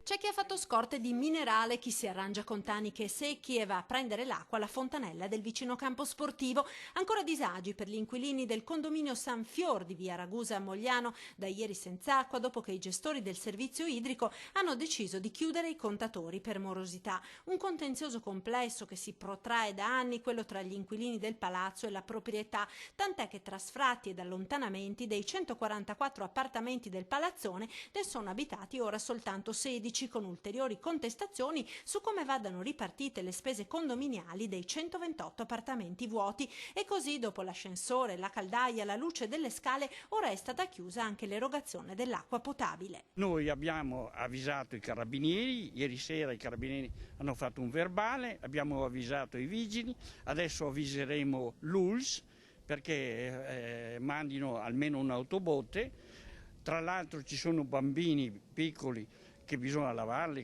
C'è chi ha fatto scorte di minerale, chi si arrangia con taniche secchi e va a prendere l'acqua alla fontanella del vicino campo sportivo. Ancora disagi per gli inquilini del condominio San Fior di via Ragusa a Mogliano, da ieri senza acqua dopo che i gestori del servizio idrico hanno deciso di chiudere i contatori per morosità. Un contenzioso complesso che si protrae da anni, quello tra gli inquilini del palazzo e la proprietà, tant'è che tra sfratti ed allontanamenti dei 144 appartamenti del palazzone ne sono abitati ora soltanto 16, con ulteriori contestazioni su come vadano ripartite le spese condominiali dei 128 appartamenti vuoti. E così, dopo l'ascensore, la caldaia, la luce delle scale, ora è stata chiusa anche l'erogazione dell'acqua potabile. Noi abbiamo avvisato i carabinieri, ieri sera i carabinieri hanno fatto un verbale, abbiamo avvisato i vigili, adesso avviseremo l'ULSS perché mandino almeno un'autobotte. Tra l'altro ci sono bambini piccoli che bisogna lavarli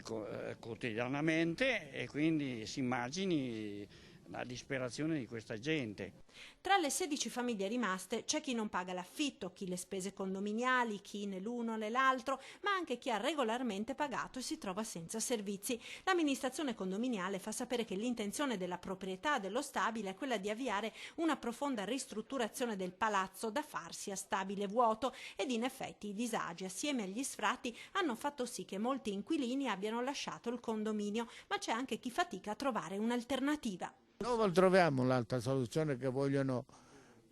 quotidianamente e quindi si immagini la disperazione di questa gente. Tra le 16 famiglie rimaste c'è chi non paga l'affitto, chi le spese condominiali, chi né l'uno né l'altro, ma anche chi ha regolarmente pagato e si trova senza servizi. L'amministrazione condominiale fa sapere che l'intenzione della proprietà dello stabile è quella di avviare una profonda ristrutturazione del palazzo da farsi a stabile vuoto, ed in effetti i disagi assieme agli sfratti hanno fatto sì che molti inquilini abbiano lasciato il condominio, ma c'è anche chi fatica a trovare un'alternativa. Dove troviamo l'altra soluzione che vogliono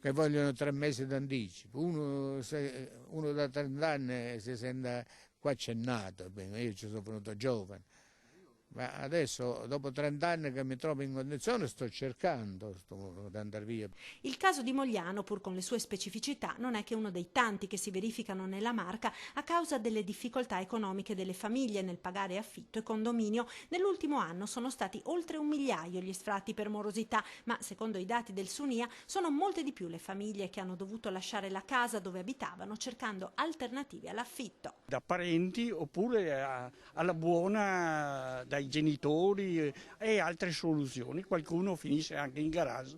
3 mesi d'anticipo? Uno da 30 anni si sente qua accennato, io ci sono venuto giovane, ma adesso dopo 30 anni che mi trovo in condizione sto cercando di andare via. Il caso di Mogliano, pur con le sue specificità, non è che uno dei tanti che si verificano nella Marca a causa delle difficoltà economiche delle famiglie nel pagare affitto e condominio. Nell'ultimo anno sono stati oltre 1 migliaio gli sfratti per morosità, ma secondo i dati del Sunia sono molte di più le famiglie che hanno dovuto lasciare la casa dove abitavano cercando alternative all'affitto. Da parenti oppure alla buona dai genitori e altre soluzioni, qualcuno finisce anche in garage.